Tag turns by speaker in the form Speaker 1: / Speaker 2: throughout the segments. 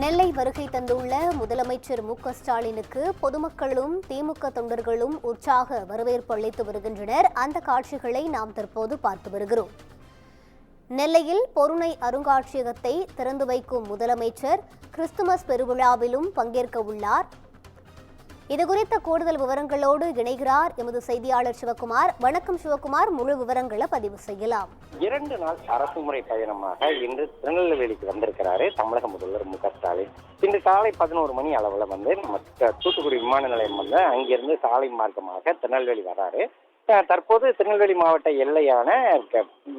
Speaker 1: நெல்லை வருகை தந்துள்ள முதலமைச்சர் மு.க.ஸ்டாலினுக்கு பொதுமக்களும் திமுக தொண்டர்களும் உற்சாக வரவேற்பு அளித்து வருகின்றனர். அந்த காட்சிகளை நாம் தற்போது பார்த்து வருகிறோம். நெல்லையில் பொருணை அருங்காட்சியகத்தை திறந்து வைக்கும் முதலமைச்சர் கிறிஸ்துமஸ் பெருவிழாவிலும் பங்கேற்க உள்ளார். இதுகுறித்த கூடுதல் விவரங்களோடு இணைகிறார் எமது செய்தியாளர் சிவகுமார். வணக்கம் சிவகுமார், முழு விவரங்களை பதிவு செய்யலாம்.
Speaker 2: 2 நாள் அரசுமுறை பயணமாக இன்று திருநெல்வேலிக்கு வந்திருக்கிறாரு தமிழக முதல்வர் மு.க.ஸ்டாலின். இன்று காலை 11 மணி அளவில் தூத்துக்குடி விமான நிலையம் அங்கிருந்து சாலை மார்க்கமாக திருநெல்வேலி வராரு. தற்போது திருநெல்வேலி மாவட்ட எல்லையான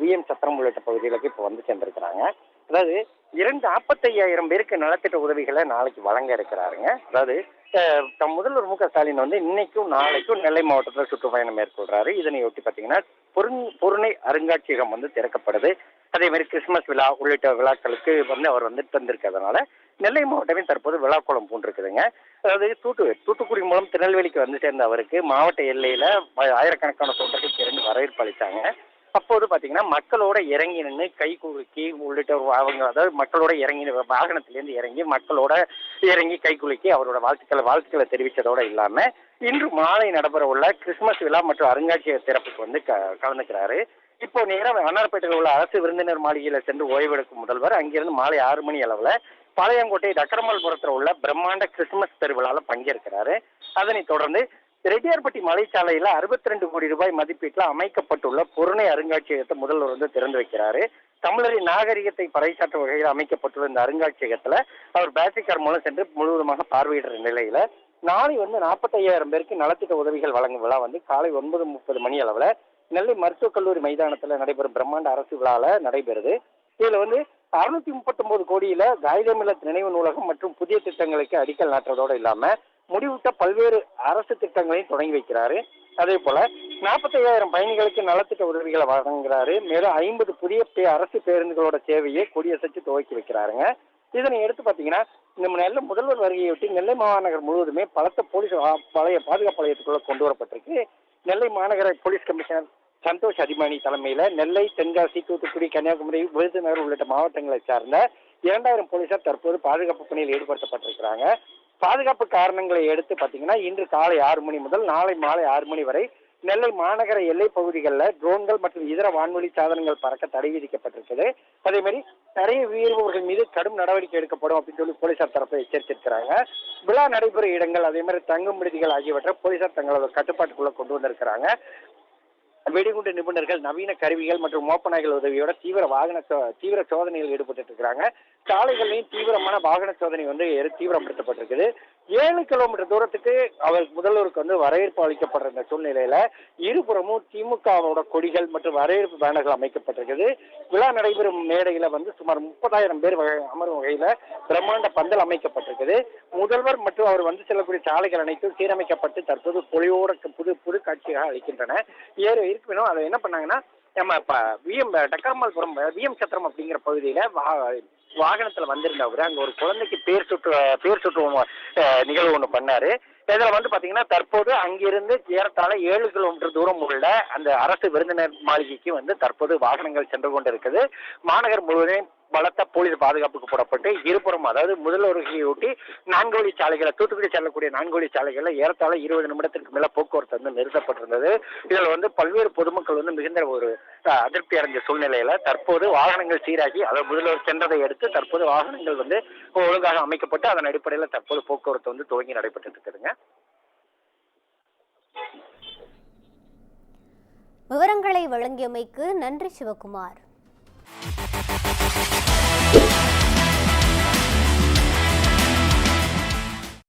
Speaker 2: விஎம் சத்திரம் உள்ளிட்ட பகுதிகளுக்கு இப்போ வந்து சென்றிருக்கிறாங்க. அதாவது 45,000 பேருக்கு நலத்திட்ட உதவிகளை நாளைக்கு வழங்க இருக்கிறாருங்க. அதாவது முதல்வர் மு.க.ஸ்டாலின் இன்னைக்கும் நாளைக்கும் நெல்லை மாவட்டத்தில் சுற்றுப்பயணம் மேற்கொள்றாரு. இதனையொட்டி பார்த்தீங்கன்னா பொருணை அருங்காட்சியகம் திறக்கப்படுது. அதே மாதிரி கிறிஸ்துமஸ் விழா உள்ளிட்ட விழாக்களுக்கு அவர் தந்திருக்கிறதுனால நெல்லை மாவட்டமே தற்போது விழாக்கோலம் பூண்டிருக்குதுங்க. அதாவது தூத்துக்குடி மூலம் திருநெல்வேலிக்கு சேர்ந்த அவருக்கு மாவட்ட எல்லையில ஆயிரக்கணக்கான தொண்டர்கள் திரண்டு வரவேற்பு அளித்தாங்க. அப்போது பார்த்தீங்கன்னா மக்களோட இறங்கி நின்று கை குலுக்கி உள்ளிட்ட அதாவது மக்களோட இறங்கி வாகனத்திலேருந்து இறங்கி மக்களோட இறங்கி கை குலுக்கி அவரோட வாழ்த்துக்களை தெரிவித்ததோடு இல்லாமல் இன்று மாலை நடைபெற உள்ள கிறிஸ்துமஸ் விழா மற்றும் அருங்காட்சியக திறப்புக்கு கலந்துக்கிறாரு. இப்போ நேரம் வண்ணாரப்பேட்டையில் உள்ள அரசு விருந்தினர் மாளிகையில சென்று ஓய்வெடுக்கும் முதல்வர் அங்கிருந்து மாலை 6 மணி அளவில் பாளையங்கோட்டை டக்கரமல்புரத்தில் உள்ள பிரம்மாண்ட கிறிஸ்துமஸ் பெருவிழாவில் பங்கேற்கிறாரு. அதனைத் தொடர்ந்து ரெட்டியார்பட்டி மலைச்சாலையில் 62 கோடி ரூபாய் மதிப்பீட்டில் அமைக்கப்பட்டுள்ள பொருணை அருங்காட்சியகத்தை முதல்வர் திறந்து வைக்கிறாரு. தமிழரின் நாகரிகத்தை பறைசாற்றும் வகையில் அமைக்கப்பட்டுள்ள இந்த அருங்காட்சியகத்தில் அவர் பேட்டரி கார் மூலம் சென்று முழுவதுமாக பார்வையிடுற நிலையில நாளை 45,000 பேருக்கு நலத்திட்ட உதவிகள் வழங்கும் விழா காலை 9:30 மணி அளவில் நெல்லை மருத்துவக் கல்லூரி மைதானத்தில் நடைபெறும் பிரம்மாண்ட அரசு விழாவில் நடைபெறுது. இதுல 639 கோடியில காகிதமில்லத் நினைவு நூலகம் மற்றும் புதிய திட்டங்களுக்கு அடிக்கல் நாட்டுறதோடு இல்லாம முடிவுட்ட பல்வேறு அரசு திட்டங்களையும் தொடங்கி வைக்கிறாரு. அதே போல 45,000 பயணிகளுக்கு நலத்திட்ட உதவிகளை வழங்குகிறாரு. மேலும் 50 புதிய அரசு பேருந்துகளோட சேவையை கொடியசைச்சு துவக்கி வைக்கிறாருங்க. இதனை எடுத்து பார்த்தீங்கன்னா நம்ம நெல்லை முதல்வர் வருகையொட்டி நெல்லை மாநகர் முழுவதுமே பலத்த போலீஸ் பாதுகாப்பு வளையத்துக்குள்ள கொண்டு வரப்பட்டிருக்கு. நெல்லை மாநகர போலீஸ் கமிஷனர் சந்தோஷ் அதிமானி தலைமையில நெல்லை, தென்காசி, தூத்துக்குடி, கன்னியாகுமரி, விருதுநகர் உள்ளிட்ட மாவட்டங்களை சார்ந்த 2000 போலீசார் தற்போது பாதுகாப்பு பணியில் ஈடுபடுத்தப்பட்டிருக்கிறாங்க. பாதுகாப்பு காரணங்களை எடுத்து பார்த்தீங்கன்னா இன்று காலை 6 மணி முதல் நாளை மாலை 6 மணி வரை நெல்லை மாநகர எல்லை பகுதிகளில் ட்ரோன்கள் மற்றும் இதர வான்வழி சாதனங்கள் பறக்க தடை விதிக்கப்பட்டிருக்குது. அதே மாதிரி நிறைய மீறுபவர்கள் மீது கடும் நடவடிக்கை எடுக்கப்படும் அப்படின்னு சொல்லி போலீசார் தரப்பை எச்சரித்திருக்கிறாங்க. விழா நடைபெறும் இடங்கள் அதே மாதிரி தங்கும் விடுதிகள் ஆகியவற்றை போலீசார் தங்களோட கட்டுப்பாட்டுக்குள்ள கொண்டு வந்திருக்கிறாங்க. வெடிகுண்டு நிபுணர்கள், நவீன கருவிகள் மற்றும் மோப்பநாய்கள் உதவியோட தீவிர சோதனையில் ஈடுபட்டு இருக்கிறாங்க. சாலைகளையும் தீவிரமான வாகன சோதனை தீவிரப்படுத்தப்பட்டிருக்குது. 7 கிலோமீட்டர் தூரத்துக்கு அவர் முதல்வருக்கு வரவேற்பு அளிக்கப்படுற இந்த சூழ்நிலையில இருபுறமும் திமுகவோட கொடிகள் மற்றும் வரவேற்பு பேனர்கள் அமைக்கப்பட்டிருக்குது. விழா நடைபெறும் மேடையில சுமார் 30,000 பேர் அமரும் வகையில பிரம்மாண்ட பந்தல் அமைக்கப்பட்டிருக்குது. முதல்வர் மற்றும் அவர் செல்லக்கூடிய சாலைகள் அனைத்தும் சீரமைக்கப்பட்டு தற்போது பொலிவோட புது காட்சியாக அளிக்கின்றன. இருக்கணும். அதை என்ன பண்ணாங்கன்னா நம்ம டக்கரமல்புரம் விஎம் சத்திரம் அப்படிங்கிற பகுதியில வாகனத்துல வந்திருந்தவர் அங்க ஒரு குழந்தைக்கு பேர் சுற்று நிகழ்வு ஒண்ணு பண்ணாரு. இதுல பாத்தீங்கன்னா தற்போது அங்கிருந்து ஏறத்தாழ 7 கிலோமீட்டர் தூரம் உள்ள அந்த அரசு விருந்தினர் மாளிகைக்கு தற்போது வாகனங்கள் சென்று கொண்டு இருக்குது. மாநகர் முழுவதும் பலத்த போலீஸ் பாதுகாப்புக்கு போடப்பட்டு இருபுறம் அதாவது முதல்வரையொட்டி 4 வழி சாலைகளை தூத்துக்குடி செல்லக்கூடிய 4 வழி சாலைகள்ல ஏறத்தாழ 20 நிமிடத்திற்கு மேல போக்குவரத்து நிறுத்தப்பட்டிருந்தது. இதுல பல்வேறு பொதுமக்கள் மிகுந்த ஒரு அதிருப்தி அடைஞ்ச சூழ்நிலையில தற்போது வாகனங்கள் சீராகி அதாவது முதல்வர் சென்றதை அடுத்து தற்போது வாகனங்கள் ஒழுங்காக அமைக்கப்பட்டு அதன் அடிப்படையில் தற்போது போக்குவரத்து துவங்கி நடைபெற்று இருக்குதுங்க.
Speaker 1: விவரங்களை வழங்கியமைக்கு நன்றி சிவகுமார்.